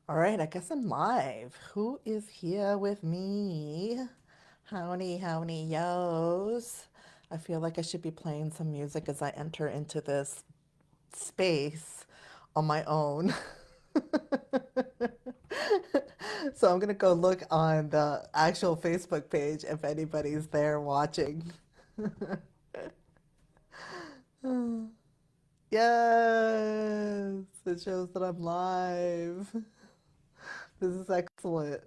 All right, I guess I'm live. Who is here with me? Howdy, howdy, yos. I feel like I should be playing some music as I enter into this space on my own. So I'm gonna go look on the actual Facebook page if anybody's there watching. Yes, it shows that I'm live. This is excellent.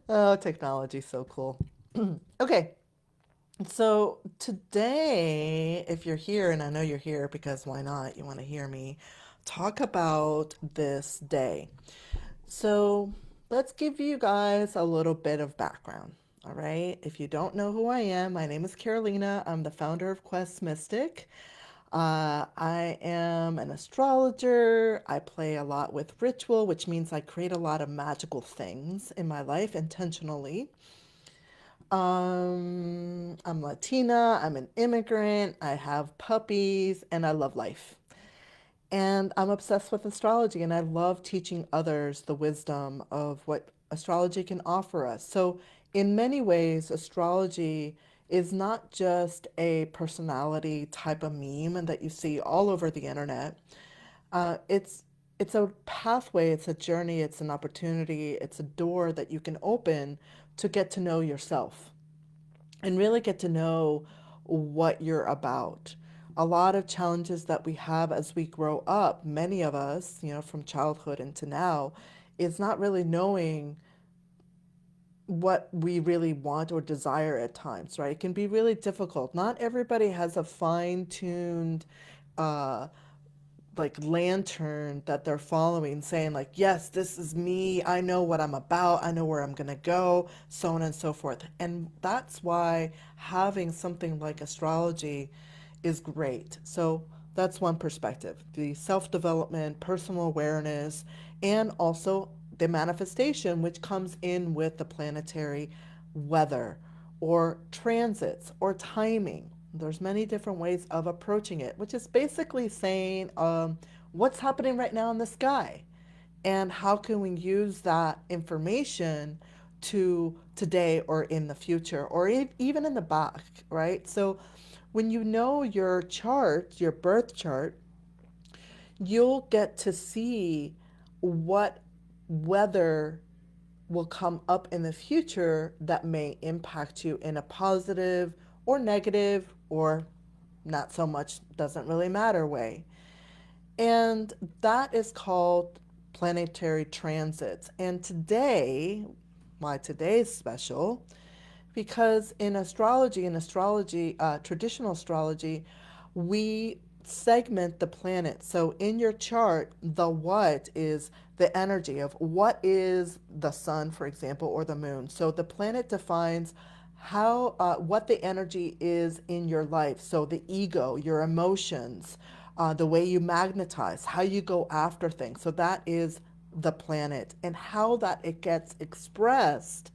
Oh, technology's so cool. Okay, so today, if you're here, and I know you're here because why not? You want to hear me talk about this day. So let's give you guys a little bit of background. All right. If you don't know who I am, my name is Carolina. I'm the founder of Quest Mystic. I am an astrologer. I play a lot with ritual, which means I create a lot of magical things in my life intentionally. I'm Latina, I'm an immigrant, I have puppies, and I love life. And I'm obsessed with astrology, and I love teaching others the wisdom of what astrology can offer us. So, in many ways, astrology is not just a personality type of meme that you see all over the internet. It's a pathway, it's a journey, it's an opportunity, it's a door that you can open to get to know yourself and really get to know what you're about. A lot of challenges that we have as we grow up, many of us, from childhood into now, is not really knowing what we really want or desire at times, right? It can be really difficult. Not everybody has a fine-tuned uh, like lantern that they're following saying like, yes, this is me, I know what I'm about, I know where I'm going to go, so on and so forth. And that's why having something like astrology is great. So that's one perspective, the self-development, personal awareness, and also the manifestation, which comes in with the planetary weather or transits or timing. There's many different ways of approaching it, which is basically saying what's happening right now in the sky and how can we use that information to today or in the future or even in the back, right? So when you know your chart, your birth chart, you'll get to see what weather will come up in the future that may impact you in a positive or negative or not so much, doesn't really matter way. And that is called planetary transits. And today, why today is special, because in astrology, traditional astrology, we segment the planets. So in your chart, the what is the energy of what is the sun, for example, or the moon. So the planet defines what the energy is in your life. So the ego, your emotions, the way you magnetize, how you go after things. So that is the planet, and how that it gets expressed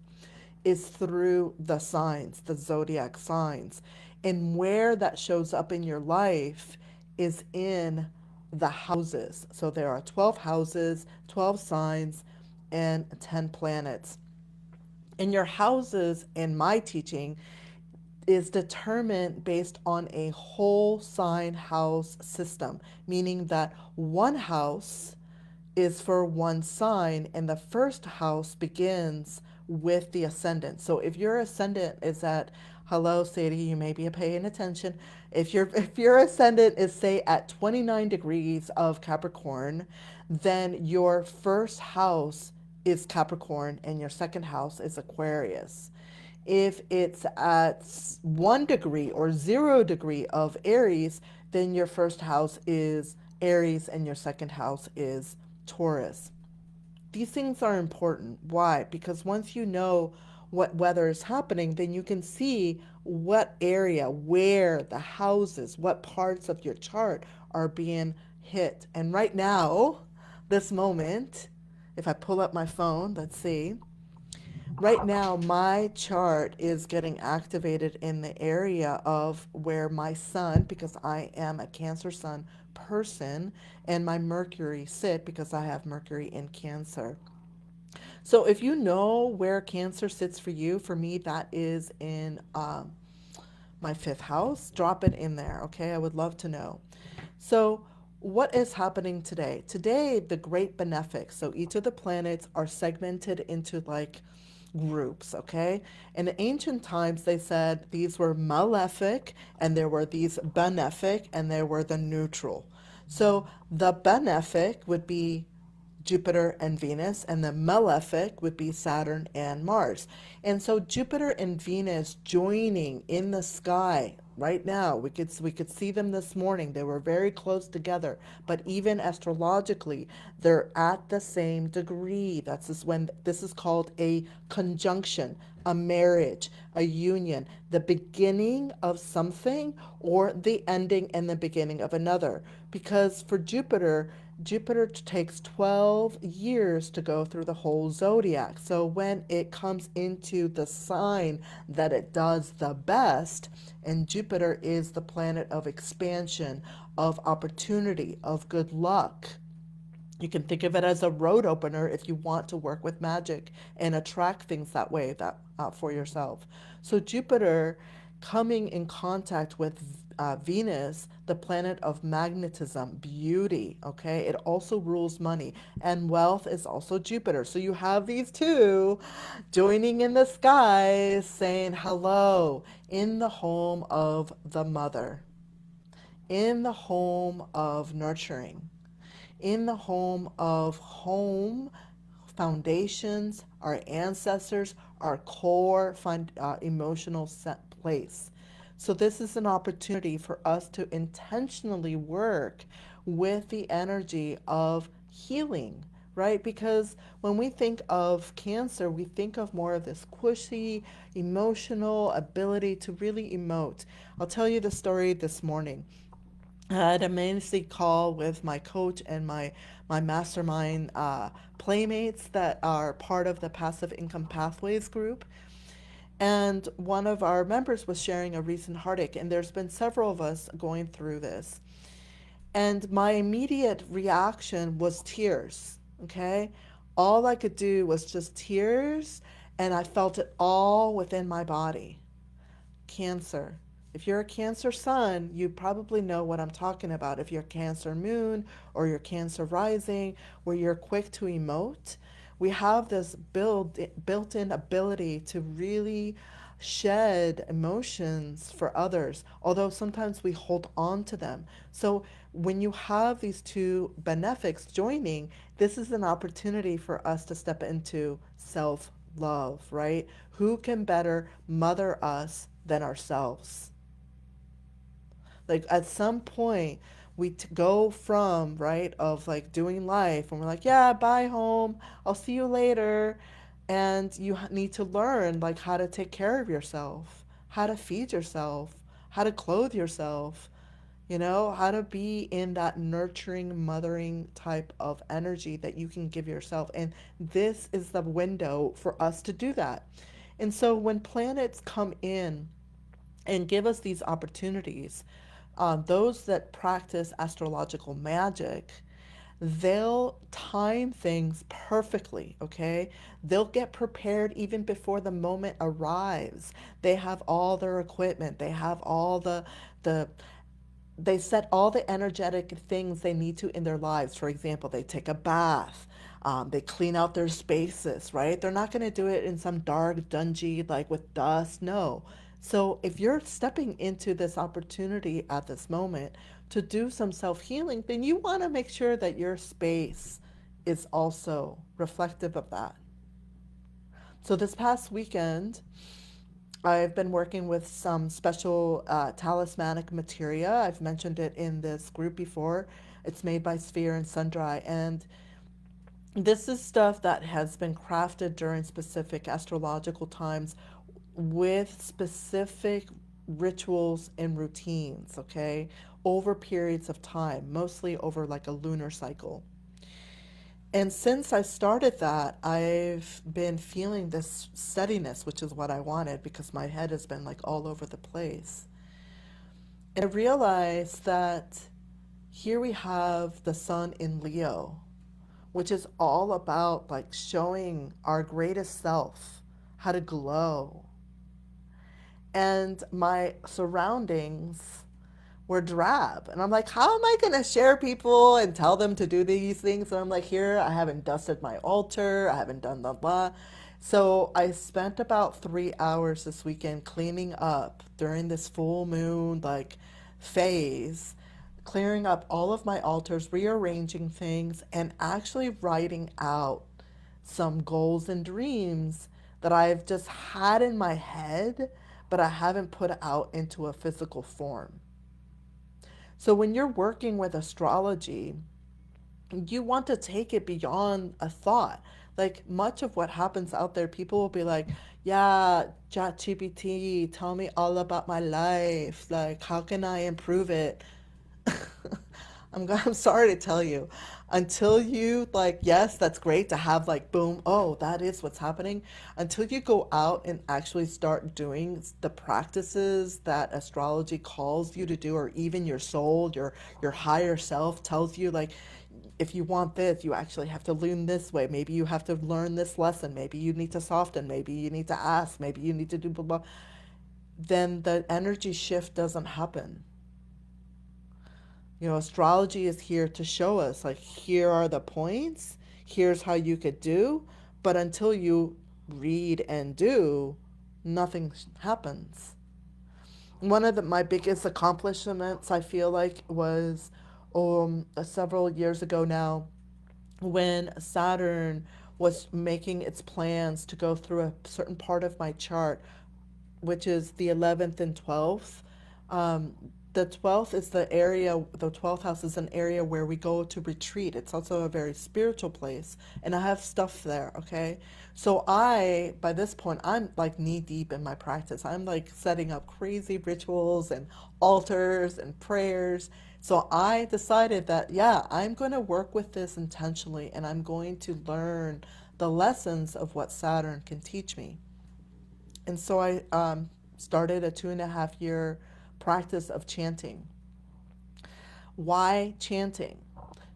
is through the signs, the zodiac signs. And where that shows up in your life is in the houses. So there are 12 houses, 12 signs, and 10 planets. And your houses, in my teaching, is determined based on a whole sign house system, meaning that one house is for one sign, and the first house begins with the ascendant. So if your ascendant is at, hello Sadie, you may be paying attention. If your ascendant is say at 29 degrees of Capricorn, then your first house is Capricorn and your second house is Aquarius. If it's at 1 degree or 0 degree of Aries, then your first house is Aries and your second house is Taurus. These things are important. Why? Because once you know what weather is happening, then you can see what area, where the houses, what parts of your chart are being hit. And right now, this moment, if I pull up my phone, let's see, Right now, my chart is getting activated in the area of where my sun, because I am a Cancer sun person, and my Mercury sit because I have Mercury in Cancer. So if you know where Cancer sits for you, for me, that is in my fifth house. Drop it in there, okay? I would love to know. So, what is happening today? Today, the great benefics. So, each of the planets are segmented into like groups, okay? In the ancient times, they said these were malefic and there were these benefic and there were the neutral. So, the benefic would be Jupiter and Venus, and the malefic would be Saturn and Mars. And so Jupiter and Venus joining in the sky right now, we could see them this morning. They were very close together, but even astrologically, they're at the same degree. That's just when this is called a conjunction, a marriage, a union, the beginning of something or the ending and the beginning of another. Because for Jupiter takes 12 years to go through the whole zodiac. So when it comes into the sign that it does the best, and Jupiter is the planet of expansion, of opportunity, of good luck. You can think of it as a road opener if you want to work with magic and attract things that way that for yourself. So Jupiter coming in contact with Venus, the planet of magnetism, beauty, okay? It also rules money and wealth is also Jupiter. So you have these two joining in the skies saying hello in the home of the mother, in the home of nurturing, in the home foundations, our ancestors, our core emotional set place. So this is an opportunity for us to intentionally work with the energy of healing, right? Because when we think of Cancer, we think of more of this squishy, emotional ability to really emote. I'll tell you the story this morning. I had a emergency call with my coach and my mastermind playmates that are part of the Passive Income Pathways group. And one of our members was sharing a recent heartache, and there's been several of us going through this. And my immediate reaction was tears. Okay, all I could do was just tears, and I felt it all within my body. Cancer. If you're a Cancer sun, you probably know what I'm talking about. If you're Cancer moon or you're Cancer rising, where you're quick to emote, we have this built-in ability to really shed emotions for others, although sometimes we hold on to them. So when you have these two benefics joining, this is an opportunity for us to step into self love, right? Who can better mother us than ourselves? Like at some point, go from, right, of like doing life and we're like, yeah, bye home, I'll see you later. And you need to learn like how to take care of yourself, how to feed yourself, how to clothe yourself, how to be in that nurturing, mothering type of energy that you can give yourself. And this is the window for us to do that. And so when planets come in and give us these opportunities, those that practice astrological magic, they'll time things perfectly, okay? They'll get prepared even before the moment arrives. They have all their equipment, they have all the they set all the energetic things they need to in their lives. For example, they take a bath, they clean out their spaces, right? They're not going to do it in some dark, dungy, like with dust. No. So if you're stepping into this opportunity at this moment to do some self healing, then you want to make sure that your space is also reflective of that. So this past weekend, I've been working with some special talismanic materia. I've mentioned it in this group before. It's made by Sphere and Sundry. And this is stuff that has been crafted during specific astrological times with specific rituals and routines, okay, over periods of time, mostly over like a lunar cycle. And since I started that, I've been feeling this steadiness, which is what I wanted because my head has been like all over the place. And I realized that here we have the sun in Leo, which is all about like showing our greatest self, how to glow. And my surroundings were drab. And I'm like, how am I going to share people and tell them to do these things? And I'm like, here, I haven't dusted my altar. I haven't done blah. So I spent about 3 hours this weekend cleaning up during this full moon like phase, clearing up all of my altars, rearranging things, and actually writing out some goals and dreams that I've just had in my head, but I haven't put out into a physical form. So when you're working with astrology, you want to take it beyond a thought. Like much of what happens out there, people will be like, yeah, ChatGPT, tell me all about my life. Like, how can I improve it? I'm sorry to tell you, until you like, yes, that's great to have like, boom, oh, that is what's happening. Until you go out and actually start doing the practices that astrology calls you to do, or even your soul, your higher self tells you, like, if you want this, you actually have to learn this way. Maybe you have to learn this lesson. Maybe you need to soften. Maybe you need to ask. Maybe you need to do blah blah. Then the energy shift doesn't happen. Astrology is here to show us, like, here are the points, here's how you could do, but until you read and do, nothing happens. One of my biggest accomplishments, I feel like, was several years ago now when Saturn was making its plans to go through a certain part of my chart, which is the 11th and 12th. Um, the 12th is the 12th house is an area where we go to retreat. It's also a very spiritual place. And I have stuff there, okay? So by this point, I'm like knee deep in my practice. I'm like setting up crazy rituals and altars and prayers. So I decided that, yeah, I'm going to work with this intentionally and I'm going to learn the lessons of what Saturn can teach me. And so I started a 2.5 year practice of chanting. Why chanting?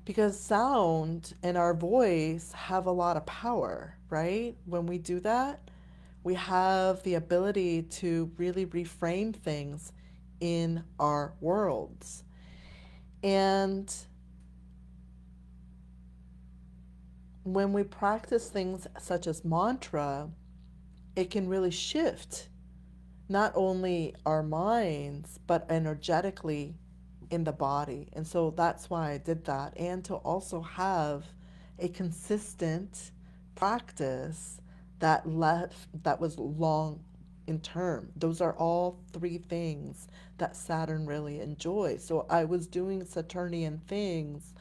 Because sound and our voice have a lot of power, right? When we do that, we have the ability to really reframe things in our worlds. And when we practice things such as mantra, it can really shift not only our minds, but energetically in the body. And so that's why I did that. And to also have a consistent practice that was long in term. Those are all three things that Saturn really enjoys. So I was doing Saturnian things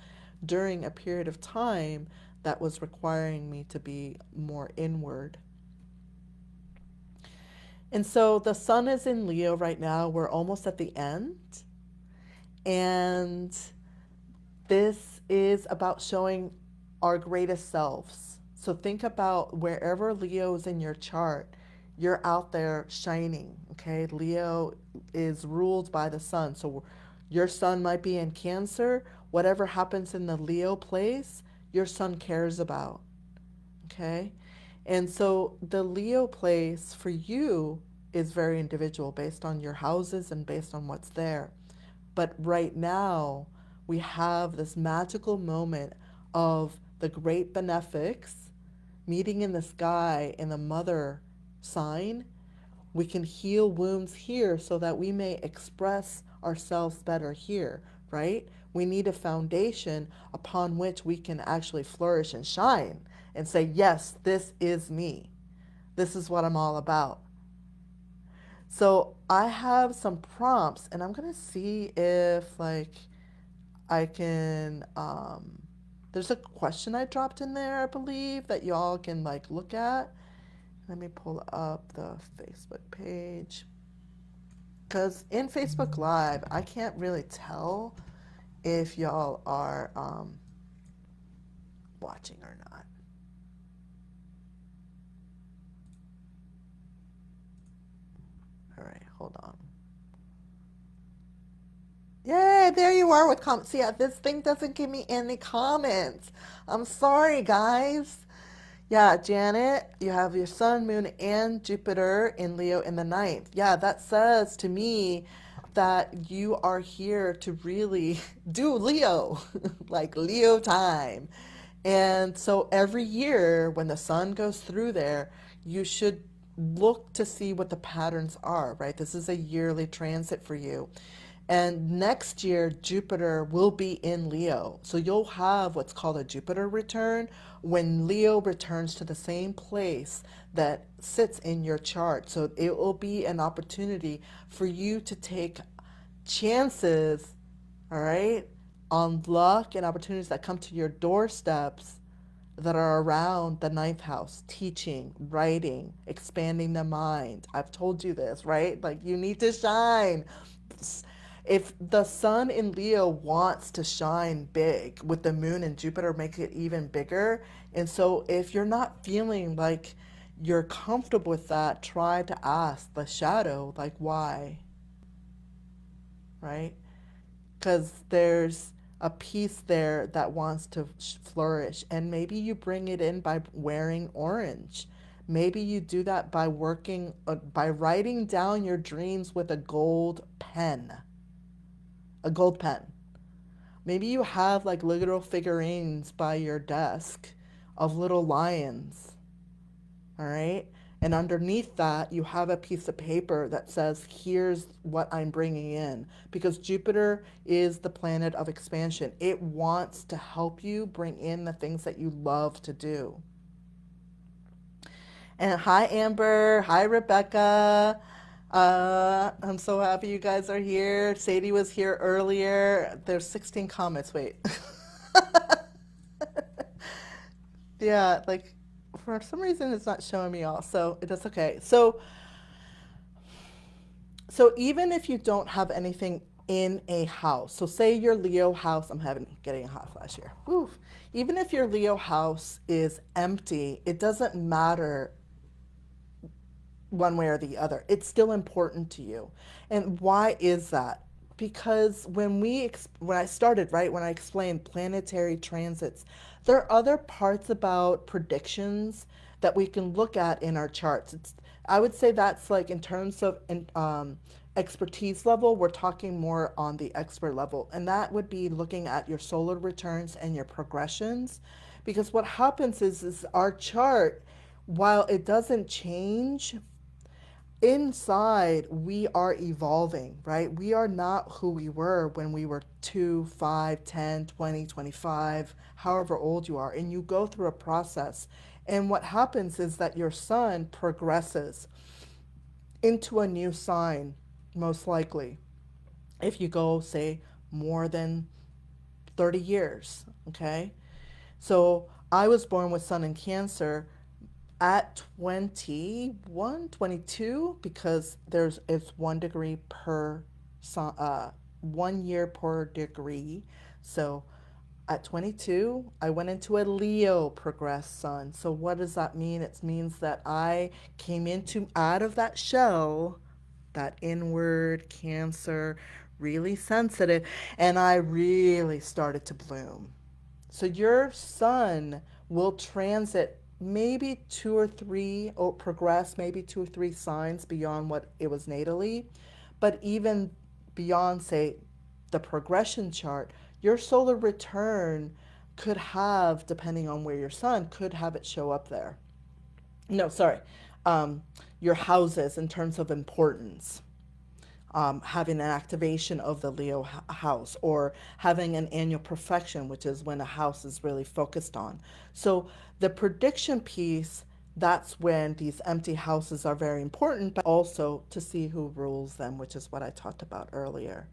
during a period of time that was requiring me to be more inward. And so the sun is in Leo right now. We're almost at the end. And this is about showing our greatest selves. So think about wherever Leo is in your chart, you're out there shining, okay? Leo is ruled by the sun. So your sun might be in Cancer. Whatever happens in the Leo place, your sun cares about, okay? And so the Leo place for you is very individual based on your houses and based on what's there. But right now, we have this magical moment of the great benefics meeting in the sky in the mother sign. We can heal wounds here so that we may express ourselves better here, right? We need a foundation upon which we can actually flourish and shine and say, yes, this is me. This is what I'm all about. So I have some prompts and I'm going to see if like I can there's a question I dropped in there, I believe, that y'all can like look at. Let me pull up the Facebook page. Because in Facebook Live, I can't really tell if y'all are watching or not. All right, hold on. Yeah, there you are with comments. Yeah, this thing doesn't give me any comments. I'm sorry, guys. Yeah, Janet, you have your sun, moon, and Jupiter in Leo in the ninth. Yeah, that says to me that you are here to really do Leo, like Leo time. And so every year when the sun goes through there, you should look to see what the patterns are, right? This is a yearly transit for you. And next year, Jupiter will be in Leo. So you'll have what's called a Jupiter return when Leo returns to the same place that sits in your chart. So it will be an opportunity for you to take chances, all right, on luck and opportunities that come to your doorsteps that are around the ninth house, teaching, writing, expanding the mind. I've told you this, right? Like you need to shine. If the sun in Leo wants to shine big with the moon and Jupiter make it even bigger. And so if you're not feeling like you're comfortable with that, try to ask the shadow, like, why, right? Because there's a piece there that wants to flourish. And maybe you bring it in by wearing orange. Maybe you do that by by writing down your dreams with a gold pen. Maybe you have like little figurines by your desk of little lions, all right? And underneath that, you have a piece of paper that says, here's what I'm bringing in. Because Jupiter is the planet of expansion. It wants to help you bring in the things that you love to do. And hi, Amber. Hi, Rebecca. I'm so happy you guys are here. Sadie was here earlier. There's 16 comments. Wait. Yeah, like for some reason it's not showing me all. So that's okay. So even if you don't have anything in a house, so say your Leo house, I'm having getting a hot flash here. Woof. Even if your Leo house is empty, it doesn't matter one way or the other. It's still important to you. And why is that? Because when I started, right, when I explained planetary transits, there are other parts about predictions that we can look at in our charts. I would say that's like in terms of expertise level, we're talking more on the expert level, and that would be looking at your solar returns and your progressions, because what happens is our chart, while it doesn't change inside, we are evolving, right? We are not who we were when we were 2, 5, 10, 20, 25, however old you are. And you go through a process. And what happens is that your sun progresses into a new sign, most likely, if you go, say, more than 30 years, okay? So I was born with sun in Cancer at 21, 22, because it's 1 degree per 1 year per degree. So at 22, I went into a Leo progressed sun. So what does that mean? It means that I came into out of that shell, that inward Cancer, really sensitive, and I really started to bloom. So your sun will transit maybe two or three, or progress maybe 2 or 3 signs beyond what it was natally. But even beyond, say, the progression chart, your solar return could have, depending on where your sun, could have it show up there. No, sorry. Um, your houses in terms of importance, having an activation of the Leo house, or having an annual perfection, which is when a house is really focused on. So the prediction piece, that's when these empty houses are very important, but also to see who rules them, which is what I talked about earlier.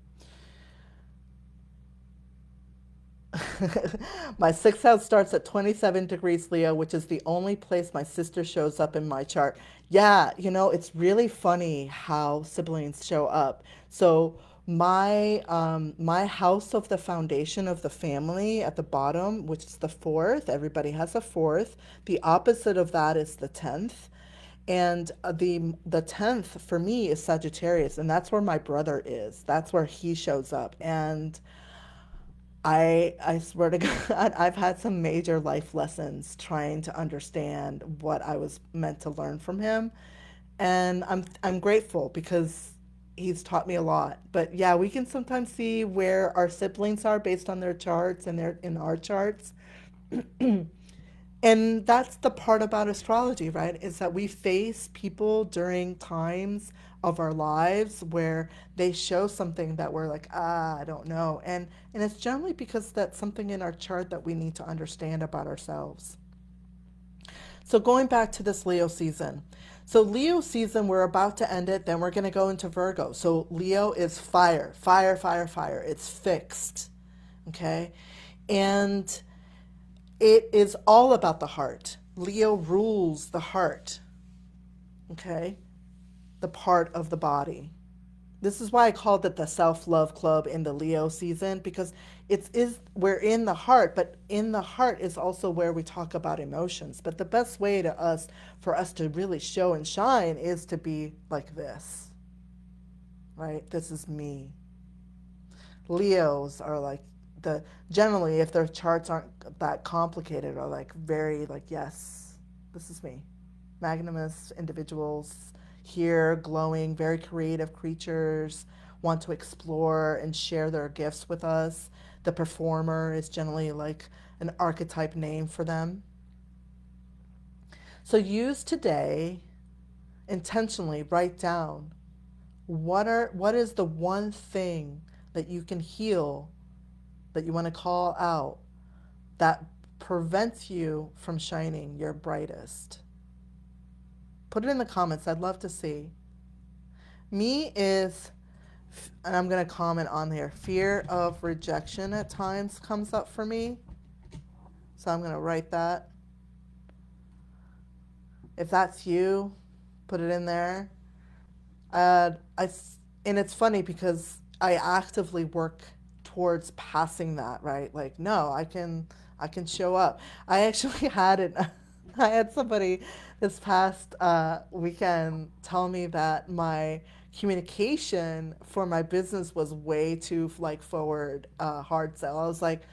My sixth house starts at 27 degrees Leo, which is the only place my sister shows up in my chart. Yeah, it's really funny how siblings show up. So My house of the foundation of the family at the bottom, which is the fourth, everybody has a fourth. The opposite of that is the 10th. And the 10th for me is Sagittarius, and that's where my brother is. That's where he shows up. And I swear to God, I've had some major life lessons trying to understand what I was meant to learn from him. And I'm grateful because he's taught me a lot. But yeah, we can sometimes see where our siblings are based on their charts and their in our charts. And that's the part about astrology, right? Is that we face people during times of our lives where they show something that we're like, I don't know. And it's generally because that's something in our chart that we need to understand about ourselves. So going back to this Leo season. So Leo season, we're about to end it, then we're going to go into Virgo. So Leo is fire, fire, fire, fire. It's fixed. Okay? And it is all about the heart. Leo rules the heart, okay? The part of the body. This is why I called it the self-love club in the Leo season because it's is we're in the heart, but in the heart is also where we talk about emotions. But the best way to us for us to really show and shine is to be like this, right? This is me. Leos are like the generally if their charts aren't that complicated are like very like yes, this is me. Magnanimous individuals here, glowing, very creative creatures, want to explore and share their gifts with us. The performer is generally like an archetype name for them. So use today intentionally write down what is the one thing that you can heal that you want to call out that prevents you from shining your brightest. Put it in the comments. I'd love to see. Me is, and I'm going to comment on here, fear of rejection at times comes up for me. So I'm going to write that. If that's you, put it in there. I, and it's funny because I actively work towards passing that, right? Like, no, I can show up. I actually had it. I had somebody this past weekend tell me that my communication for my business was way too like forward, hard sell. I was like,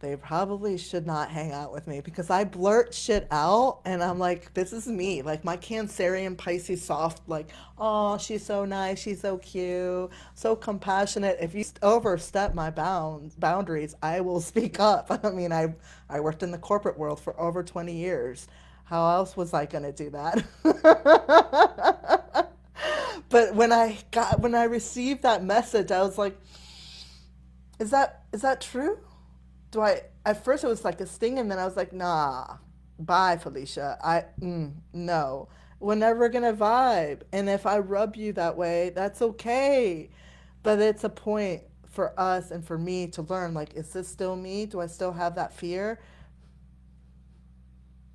they probably should not hang out with me because I blurt shit out and I'm like, this is me. Like my Cancerian Pisces soft, like, oh, she's so nice, she's so cute, so compassionate. If you overstep my boundaries, I will speak up. I mean, I worked in the corporate world for over 20 years. How else was I gonna do that? But when I received that message, I was like, is that true? Do I at first it was like a sting and then I was like, nah, bye Felicia. No. We're never gonna vibe. And if I rub you that way, that's okay. But it's a point for us and for me to learn like, is this still me? Do I still have that fear?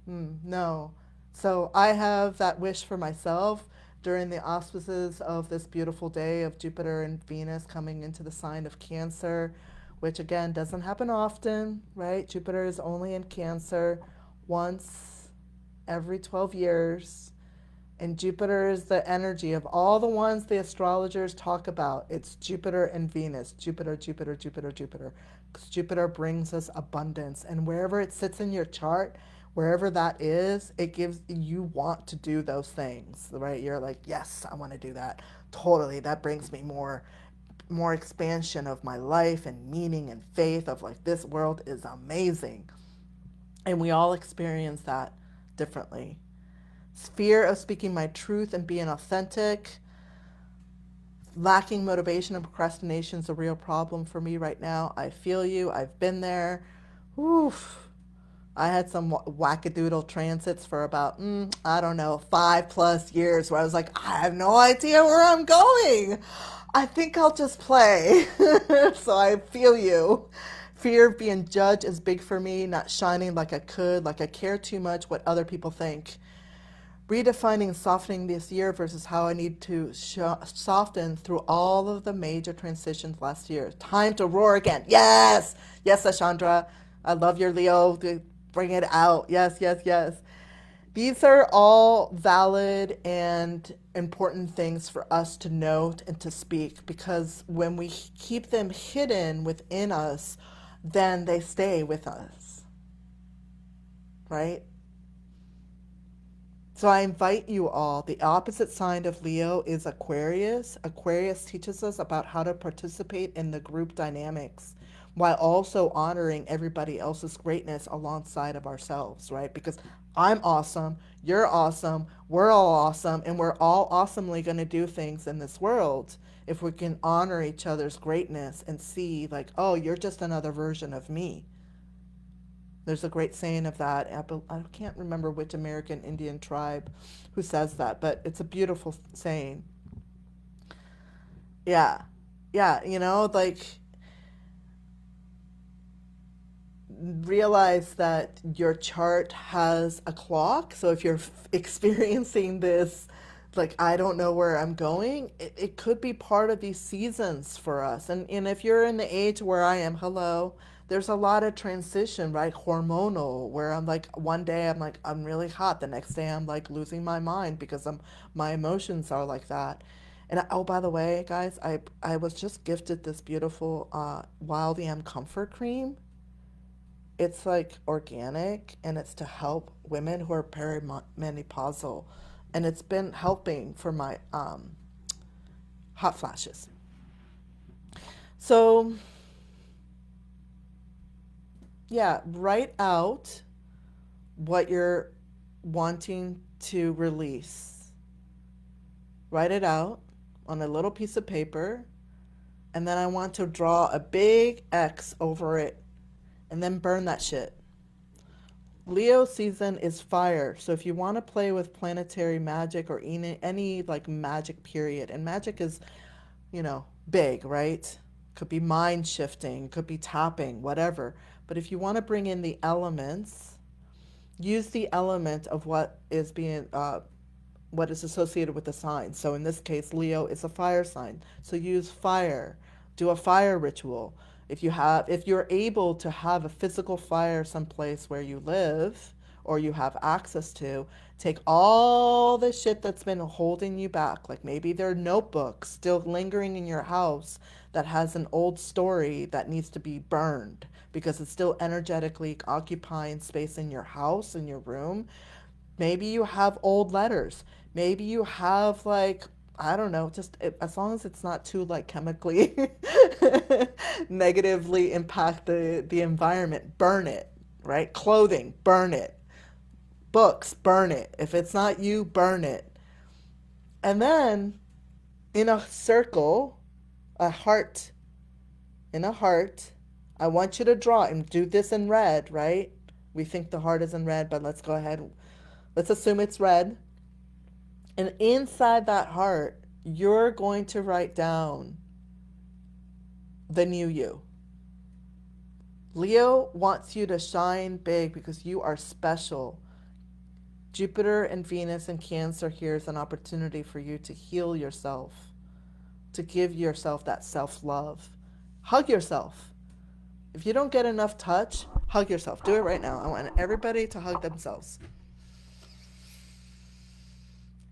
No. So I have that wish for myself during the auspices of this beautiful day of Jupiter and Venus coming into the sign of Cancer, which again doesn't happen often, right? Jupiter is only in Cancer once every 12 years. And Jupiter is the energy of all the ones the astrologers talk about. It's Jupiter and Venus. Jupiter, Jupiter, Jupiter, Jupiter. Because Jupiter brings us abundance. And wherever it sits in your chart, wherever that is, it gives you want to do those things, right? You're like, yes, I want to do that. Totally. That brings me more expansion of my life and meaning and faith of like this world is amazing. And we all experience that differently. Fear of speaking my truth and being authentic. Lacking motivation and procrastination is a real problem for me right now. I feel you. I've been there. Oof. I had some wackadoodle transits for about, I don't know, 5+ years where I was like, I have no idea where I'm going. I think I'll just play. So I feel you. Fear of being judged is big for me, not shining like I could, like I care too much what other people think. redefining softening this year versus how I need to soften through all of the major transitions last year. Time to roar again. Yes, yes, Ashandra. I love your Leo. Bring it out. Yes, yes, yes. These are all valid and important things for us to note and to speak because when we keep them hidden within us, then they stay with us, right? So I invite you all. The opposite sign of Leo is Aquarius. Aquarius teaches us about how to participate in the group dynamics while also honoring everybody else's greatness alongside of ourselves, right? Because I'm awesome, you're awesome, we're all awesome, and we're all awesomely going to do things in this world if we can honor each other's greatness and see, like, oh, you're just another version of me. There's a great saying of that. I can't remember which American Indian tribe who says that, but it's a beautiful saying. Yeah. Yeah, like realize that your chart has a clock. So if you're experiencing this, like, I don't know where I'm going, it could be part of these seasons for us. And if you're in the age where I am, hello, there's a lot of transition, right? Hormonal, where I'm like, one day I'm like, I'm really hot. The next day I'm like losing my mind because my emotions are like that. And oh, by the way, guys, I was just gifted this beautiful Wild Yam Comfort Cream. It's like organic and it's to help women who are perimenopausal. And it's been helping for my hot flashes. So, yeah, write out what you're wanting to release. Write it out on a little piece of paper. And then I want to draw a big X over it and then burn that shit. Leo season is fire. So if you want to play with planetary magic or any like magic period, and magic is, big, right? Could be mind shifting, could be tapping, whatever. But if you want to bring in the elements, use the element of what is associated with the sign. So in this case, Leo is a fire sign. So use fire. Do a fire ritual. If you're able to have a physical fire someplace where you live or you have access to, take all the shit that's been holding you back. Like maybe there are notebooks still lingering in your house that has an old story that needs to be burned because it's still energetically occupying space in your house, in your room. Maybe you have old letters. Maybe you have like, I don't know, as long as it's not too like chemically negatively impact the environment, burn it, right? Clothing, burn it. Books, burn it. If it's not you, burn it. And then in a circle, a heart, in a heart, I want you to draw and do this in red, right? We think the heart is in red, but let's go ahead. Let's assume it's red. And inside that heart, you're going to write down the new you. Leo wants you to shine big because you are special. Jupiter and Venus and Cancer here is an opportunity for you to heal yourself, to give yourself that self love. Hug yourself. If you don't get enough touch, hug yourself. Do it right now. I want everybody to hug themselves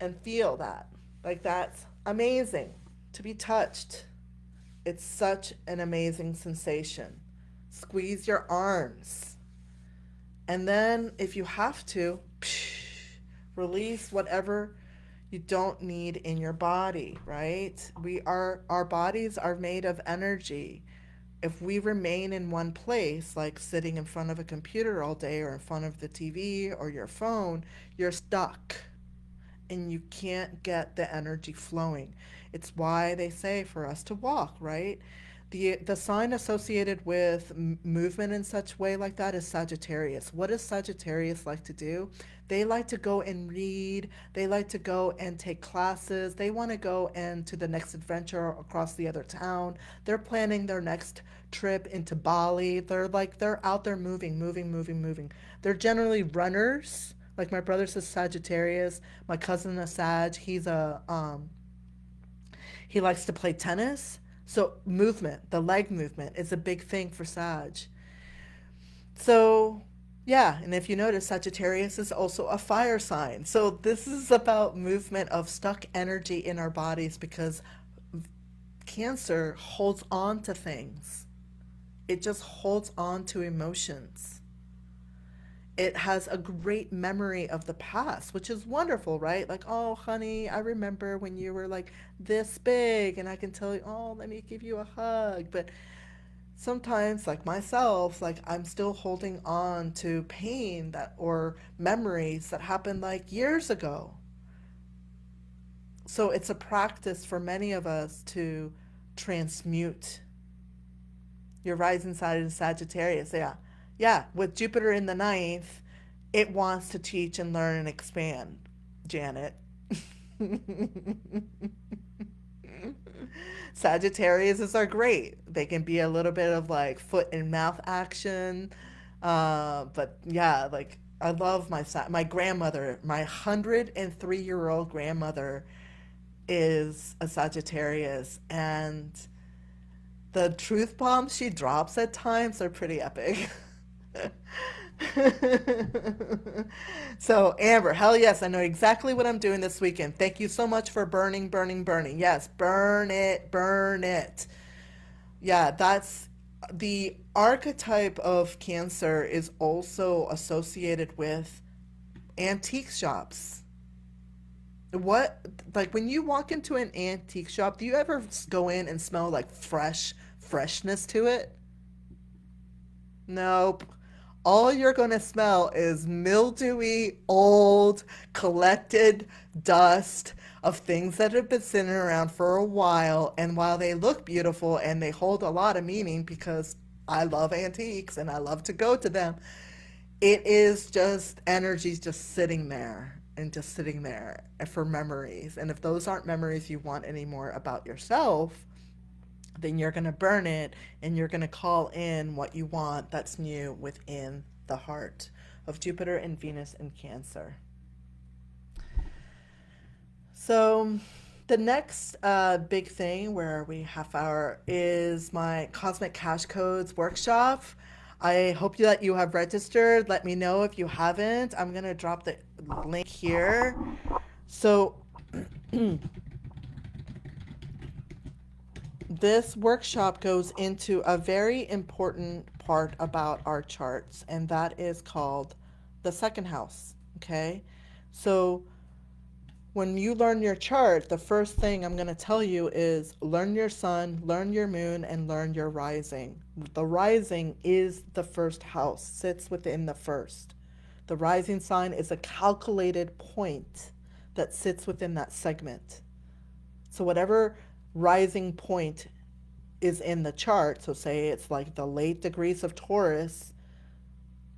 and feel that. Like that's amazing to be touched. It's such an amazing sensation. Squeeze your arms. And then, if you have to, release whatever you don't need in your body, right? Our bodies are made of energy. If we remain in one place, like sitting in front of a computer all day or in front of the TV or your phone, you're stuck and you can't get the energy flowing. It's why they say for us to walk, right? The sign associated with movement in such way like that is Sagittarius. What does Sagittarius like to do? They like to go and read. They like to go and take classes. They want to go and to the next adventure across the other town. They're planning their next trip into Bali. They're out there moving, moving, moving, moving. They're generally runners, Like my brother's a Sagittarius, my cousin a Sag. He likes to play tennis. So movement, the leg movement is a big thing for Sag. So yeah, and if you notice, Sagittarius is also a fire sign. So this is about movement of stuck energy in our bodies because Cancer holds on to things. It just holds on to emotions. It has a great memory of the past, which is wonderful, right? Like, oh, honey, I remember when you were like this big, and I can tell you, oh, let me give you a hug. But sometimes, like myself, like I'm still holding on to pain that or memories that happened like years ago. So it's a practice for many of us to transmute. Your rising sign is Sagittarius, yeah. Yeah, with Jupiter in the ninth, it wants to teach and learn and expand, Janet. Sagittarius are great. They can be a little bit of like foot and mouth action. But yeah, like I love my grandmother, my 103-year-old grandmother is a Sagittarius, and the truth bombs she drops at times are pretty epic. So, Amber, hell yes, I know exactly what I'm doing this weekend. Thank you so much for burning, burning, burning. Yes, burn it, burn it. Yeah, that's the archetype of Cancer is also associated with antique shops. What, like when you walk into an antique shop, do you ever go in and smell like freshness to it? Nope. All you're going to smell is mildewy, old, collected dust of things that have been sitting around for a while. And while they look beautiful and they hold a lot of meaning because I love antiques and I love to go to them, it is just energy just sitting there and just sitting there for memories. And if those aren't memories you want anymore about yourself, then you're going to burn it and you're going to call in what you want that's new within the heart of Jupiter and Venus in Cancer. So, the next big thing where we half hour is my Cosmic Cash Codes workshop. I hope that you have registered. Let me know if you haven't. I'm going to drop the link here. So, this workshop goes into a very important part about our charts, and that is called the second house. Okay. So, when you learn your chart, the first thing I'm going to tell you is learn your sun, learn your moon, and learn your rising. The rising is the first house, sits within the first. The rising sign is a calculated point that sits within that segment. So, whatever rising point is in the chart, so say it's like the late degrees of Taurus,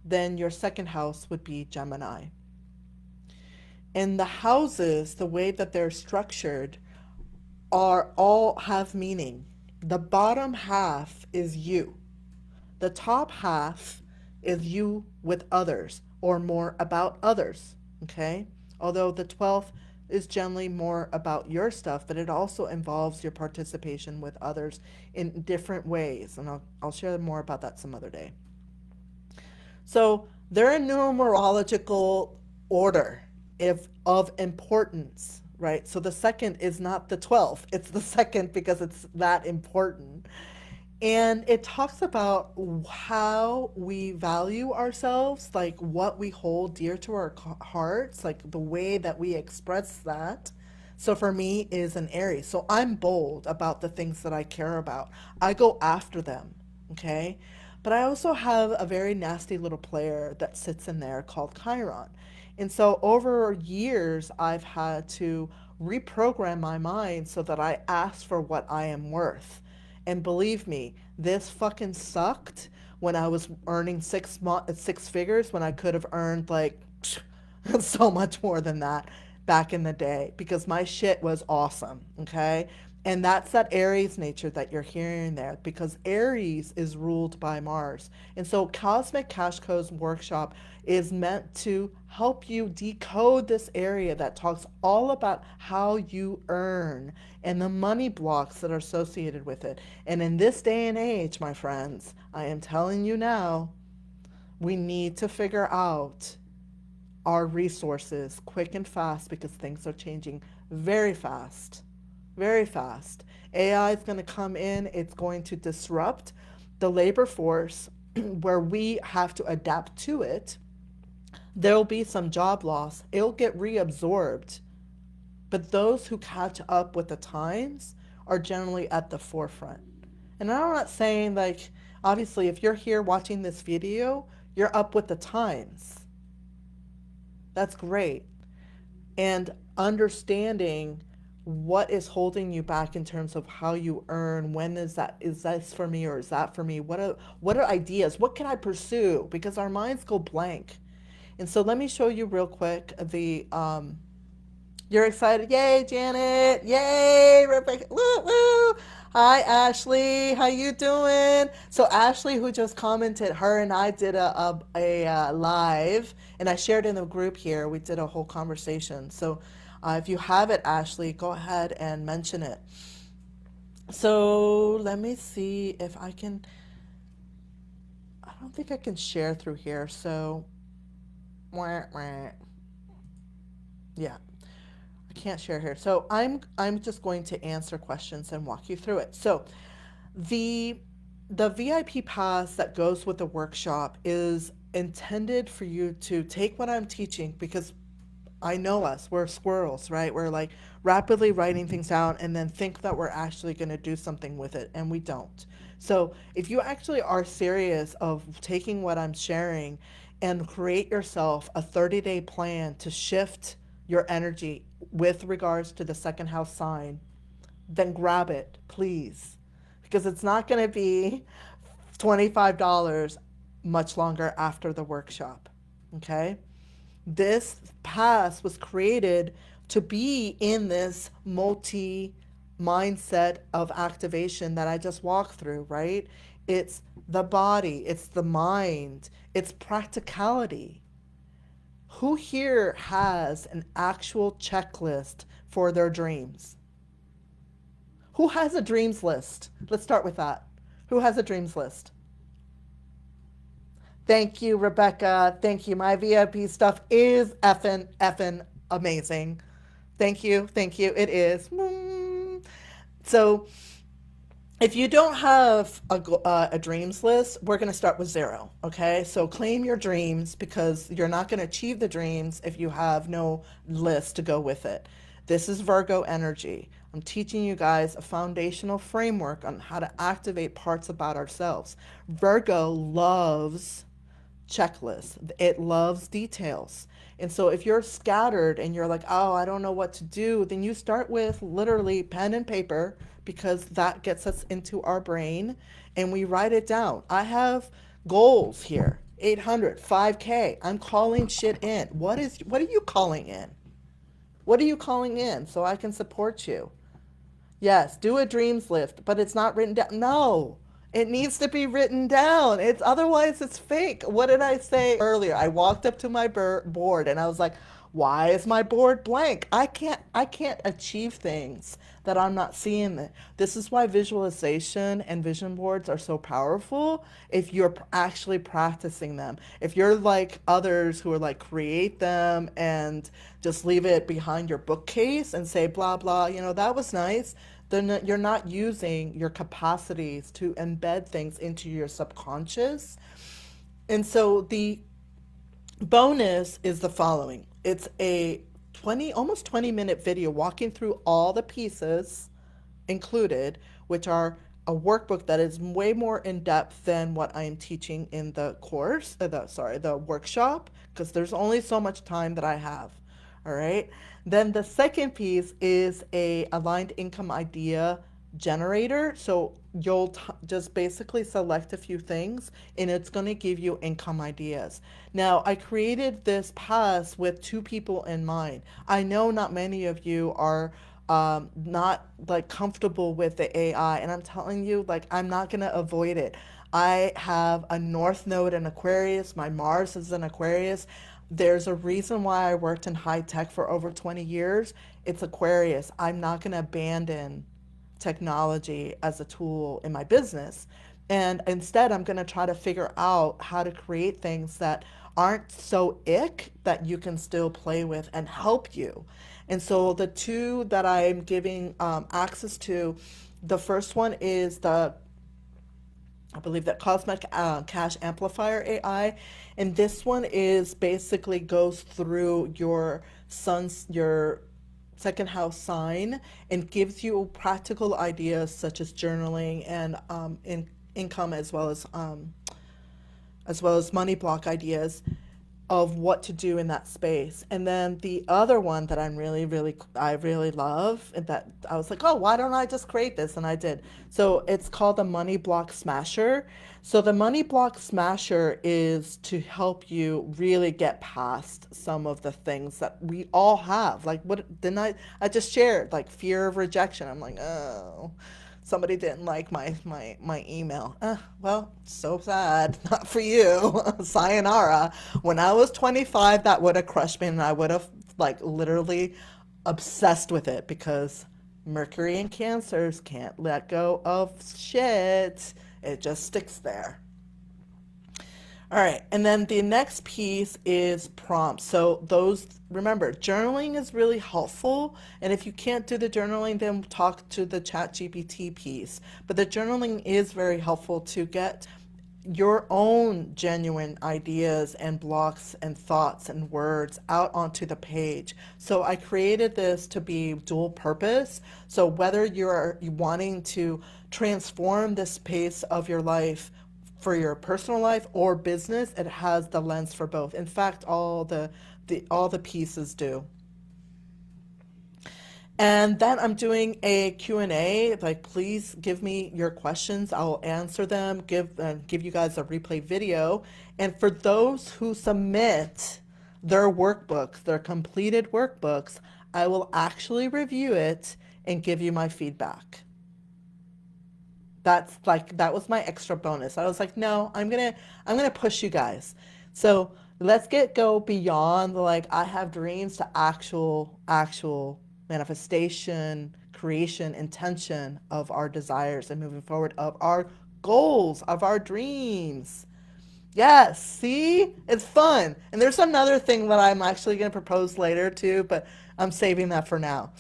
then your second house would be Gemini. And the houses, the way that they're structured, are all have meaning. The bottom half is you. The top half is you with others or more about others. Okay? Although the 12th is generally more about your stuff, but it also involves your participation with others in different ways. And I'll share more about that some other day. So they're in numerological order of importance, right? So the second is not the 12th, it's the second because it's that important. And it talks about how we value ourselves, like what we hold dear to our hearts, like the way that we express that. So for me is an Aries. So I'm bold about the things that I care about. I go after them, okay? But I also have a very nasty little player that sits in there called Chiron. And so over years, I've had to reprogram my mind so that I ask for what I am worth. And believe me, this fucking sucked when I was earning six figures when I could have earned like so much more than that back in the day because my shit was awesome, okay? And that's that Aries nature that you're hearing there, because Aries is ruled by Mars. And so Cosmic Cash Code's workshop is meant to help you decode this area that talks all about how you earn and the money blocks that are associated with it. And in this day and age, my friends, I am telling you now, we need to figure out our resources quick and fast, because things are changing very fast. Very fast. AI is going to come in, it's going to disrupt the labor force where we have to adapt to it. There'll be some job loss, it'll get reabsorbed. But those who catch up with the times are generally at the forefront. And I'm not saying, like, obviously, if you're here watching this video, you're up with the times. That's great. And understanding what is holding you back in terms of how you earn, when is this for me or is that for me, what are ideas, what can I pursue, because our minds go blank. And so let me show you real quick the you're excited, yay Janet, yay Rebecca, woo woo. Hi Ashley, how you doing? So Ashley, who just commented, her and I did a live, and I shared in the group here. We did a whole conversation. So if you have it, Ashley, go ahead and mention it. So let me see if I can. I don't think I can share through here. So wah, wah. Yeah, I can't share here. So I'm just going to answer questions and walk you through it. So the the VIP pass that goes with the workshop is intended for you to take what I'm teaching, because I know us, we're squirrels, right? We're like rapidly writing things out and then think that we're actually going to do something with it, and we don't. So, if you actually are serious of taking what I'm sharing and create yourself a 30-day plan to shift your energy with regards to the second house sign, then grab it, please. Because it's not going to be $25 much longer after the workshop. Okay? This pass was created to be in this multi mindset of activation that I just walked through, right? It's the body, it's the mind, it's practicality. Who here has an actual checklist for their dreams? Who has a dreams list? Let's start with that. Who has a dreams list? Thank you, Rebecca. Thank you. My VIP stuff is effing amazing. Thank you. Thank you. It is. So, if you don't have a dreams list, we're going to start with zero. Okay. So, claim your dreams, because you're not going to achieve the dreams if you have no list to go with it. This is Virgo energy. I'm teaching you guys a foundational framework on how to activate parts about ourselves. Virgo loves checklist. It loves details. And so if you're scattered and you're like, oh, I don't know what to do, then you start with literally pen and paper, because that gets us into our brain and we write it down. I have goals here. 800, 5K. I'm calling shit in. What are you calling in? What are you calling in so I can support you? Yes, do a dreams list, but it's not written down. No, it needs to be written down. It's otherwise it's fake. What did I say earlier? I walked up to my board and I was like, "Why is my board blank? I can't achieve things that I'm not seeing." This is why visualization and vision boards are so powerful if you're actually practicing them. If you're like others who are like create them and just leave it behind your bookcase and say blah blah, that was nice, then you're not using your capacities to embed things into your subconscious. And so the bonus is the following. It's a almost 20-minute video walking through all the pieces included, which are a workbook that is way more in depth than what I am teaching in the course, the workshop, because there's only so much time that I have. All right. Then the second piece is a aligned income idea generator. So you'll just basically select a few things and it's going to give you income ideas. Now, I created this pass with two people in mind. I know not many of you are not like comfortable with the AI. And I'm telling you, like, I'm not going to avoid it. I have a North Node in Aquarius. My Mars is in Aquarius. There's a reason why I worked in high tech for over 20 years. It's Aquarius. I'm not going to abandon technology as a tool in my business. And instead, I'm going to try to figure out how to create things that aren't so ick that you can still play with and help you. And so the two that I'm giving access to, the first one is I believe that Cosmic Cash Amplifier AI, and this one is basically goes through your second house sign and gives you practical ideas such as journaling and income as well as money block ideas of what to do in that space. And then the other one that I really love, and that I was like, oh, why don't I just create this? And I did. So it's called the Money Block Smasher. So the Money Block Smasher is to help you really get past some of the things that we all have. Like what didn't I just shared like fear of rejection. I'm like, oh, somebody didn't like my email. Well, so sad. Not for you. Sayonara. When I was 25, that would have crushed me, and I would have like literally obsessed with it because Mercury and Cancers can't let go of shit. It just sticks there. All right, and then the next piece is prompts. So those, remember, journaling is really helpful, and if you can't do the journaling, then talk to the Chat GPT piece. But the journaling is very helpful to get your own genuine ideas and blocks and thoughts and words out onto the page. So I created this to be dual purpose. So whether you're wanting to transform this space of your life for your personal life or business, it has the lens for both. In fact, all the pieces do. And then I'm doing a Q and A. Like, please give me your questions. I'll answer them, give you guys a replay video. And for those who submit their workbooks, their completed workbooks, I will actually review it and give you my feedback. That was my extra bonus. I was like, no, I'm gonna push you guys. So let's go beyond the like I have dreams to actual manifestation, creation, intention of our desires and moving forward of our goals, of our dreams. Yes, see? It's fun. And there's another thing that I'm actually going to propose later too, but I'm saving that for now.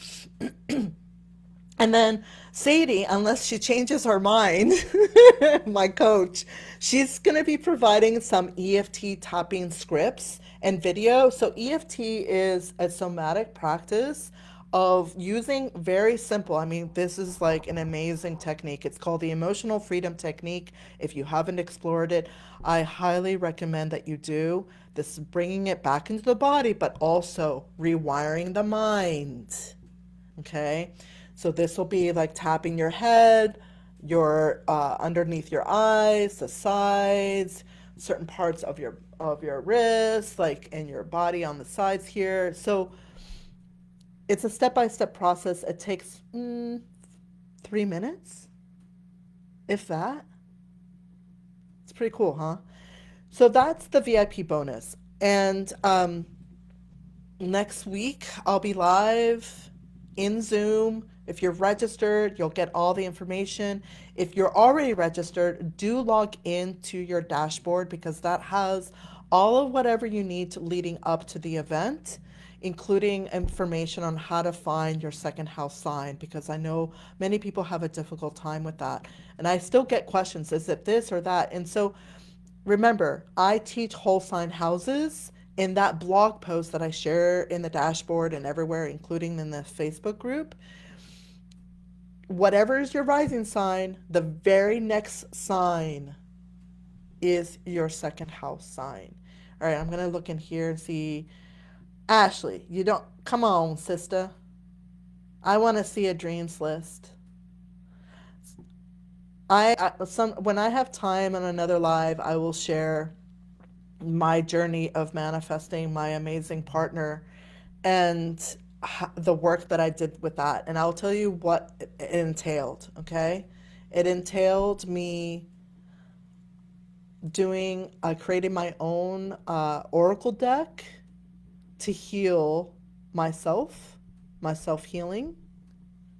And then Sadie, unless she changes her mind, my coach, she's going to be providing some EFT tapping scripts and video. So EFT is a somatic practice of using very simple. I mean, this is like an amazing technique. It's called the emotional freedom technique. If you haven't explored it, I highly recommend that you do. This is bringing it back into the body, but also rewiring the mind. Okay, so this will be like tapping your head, your underneath your eyes, the sides, certain parts of your wrists, like in your body on the sides here. So it's a step-by-step process. It takes 3 minutes, if that. It's pretty cool, huh? So that's the VIP bonus. And next week, I'll be live in Zoom. If you're registered, you'll get all the information. If you're already registered, do log into your dashboard because that has all of whatever you need leading up to the event, including information on how to find your second house sign, because I know many people have a difficult time with that. And I still get questions, is it this or that? And so remember, I teach whole sign houses. In that blog post that I share in the dashboard and everywhere, including in the Facebook group, whatever is your rising sign, the very next sign is your second house sign. All right, I'm going to look in here and see. Ashley, you don't, come on, sister. I want to see a dreams list. When I have time on another live, I will share my journey of manifesting my amazing partner. And the work that I did with that. And I'll tell you what it entailed, okay? It entailed me I created my own oracle deck to heal myself, my self healing.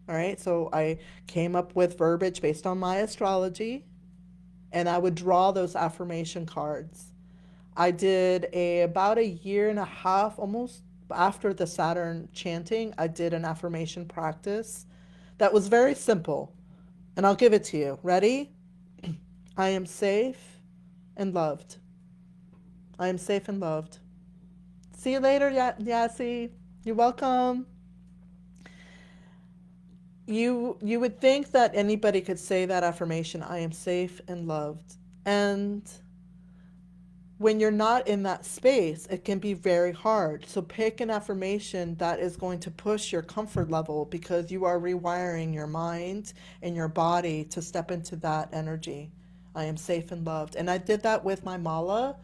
All right, so I came up with verbiage based on my astrology, and I would draw those affirmation cards. I did about a year and a half, almost after the Saturn chanting, I did an affirmation practice that was very simple. And I'll give it to you. Ready? I am safe and loved. I am safe and loved. See you later, Yassi. You're welcome. You would think that anybody could say that affirmation, I am safe and loved. And when you're not in that space, it can be very hard. So pick an affirmation that is going to push your comfort level because you are rewiring your mind and your body to step into that energy. I am safe and loved. And I did that with my mala,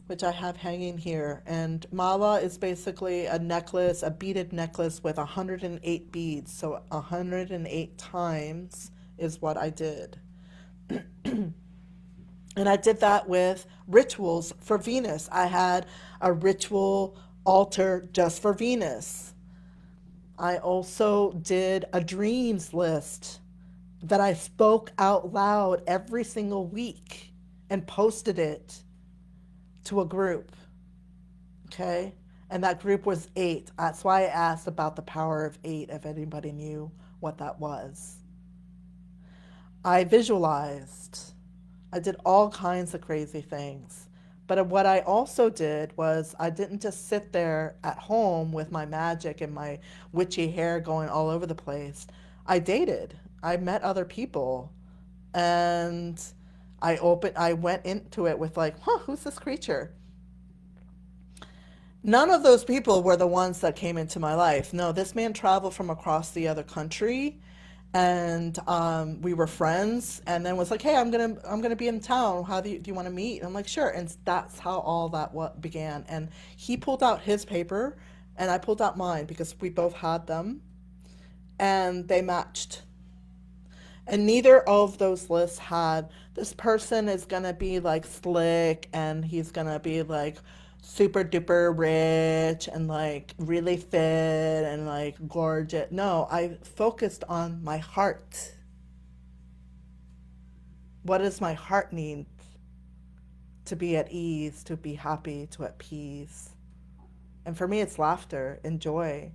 which I have hanging here. And mala is basically a necklace, a beaded necklace with 108 beads. So 108 times is what I did. And I did that with rituals for Venus. I had a ritual altar just for Venus. I also did a dreams list that I spoke out loud every single week and posted it to a group. Okay? And that group was 8. That's why I asked about the power of 8, if anybody knew what that was. I visualized. I did all kinds of crazy things. But what I also did was I didn't just sit there at home with my magic and my witchy hair going all over the place. I dated. I met other people and I went into it with like, huh, who's this creature? None of those people were the ones that came into my life. No, this man traveled from across the other country, and we were friends. And then was like, "Hey, I'm gonna be in town. How do you want to meet?" And I'm like, "Sure." And that's how all that what began. And he pulled out his paper, and I pulled out mine because we both had them, and they matched. And neither of those lists had this person is gonna be like slick and he's gonna be like super duper rich and like really fit and like gorgeous. No, I focused on my heart. What does my heart need to be at ease, to be happy, to at peace? And for me, it's laughter and joy.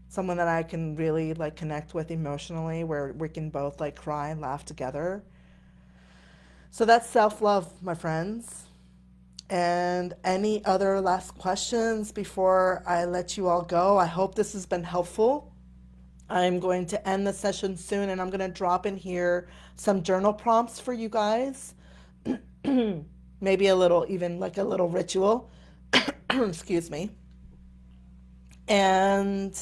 Someone that I can really like connect with emotionally, where we can both like cry and laugh together. So that's self love, my friends. And any other last questions before I let you all go? I hope this has been helpful. I'm going to end the session soon and I'm going to drop in here some journal prompts for you guys. Maybe a little, even like a little ritual. Excuse me. And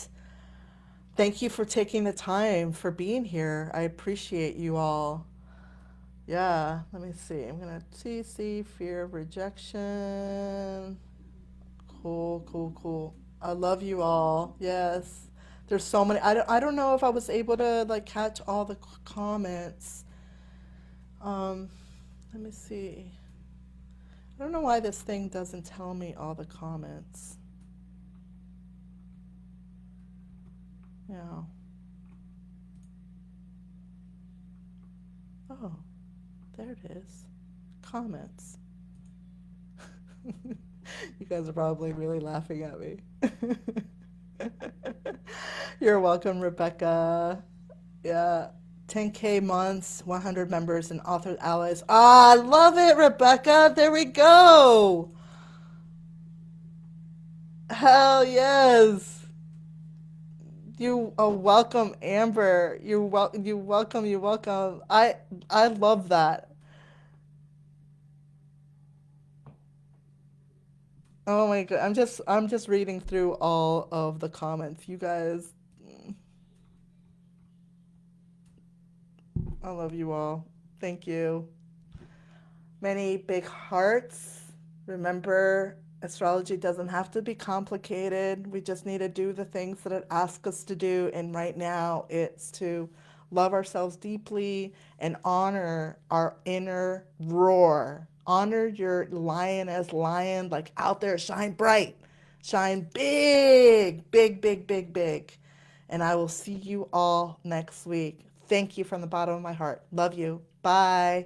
thank you for taking the time for being here. I appreciate you all. Yeah, let me see. I'm gonna TC fear of rejection. Cool, cool, cool. I love you all. Yes. There's so many. I don't know if I was able to like catch all the comments. Um, Let me see. I don't know why this thing doesn't tell me all the comments. Yeah. Oh, there it is. Comments. You guys are probably really laughing at me. You're welcome, Rebecca. Yeah. 10K months, 100 members, and author allies. Ah, I love it, Rebecca. There we go. Hell yes. You are welcome, Amber. You welcome. You welcome. I love that. Oh my God. I'm just reading through all of the comments. You guys, I love you all. Thank you. Many big hearts. Remember, Astrology doesn't have to be complicated. We just need to do the things that it asks us to do. And right now, it's to love ourselves deeply and honor our inner roar. Honor your lioness lion, like out there, shine bright, shine big, big, big, big, big. And I will see you all next week. Thank you from the bottom of my heart. Love you. Bye.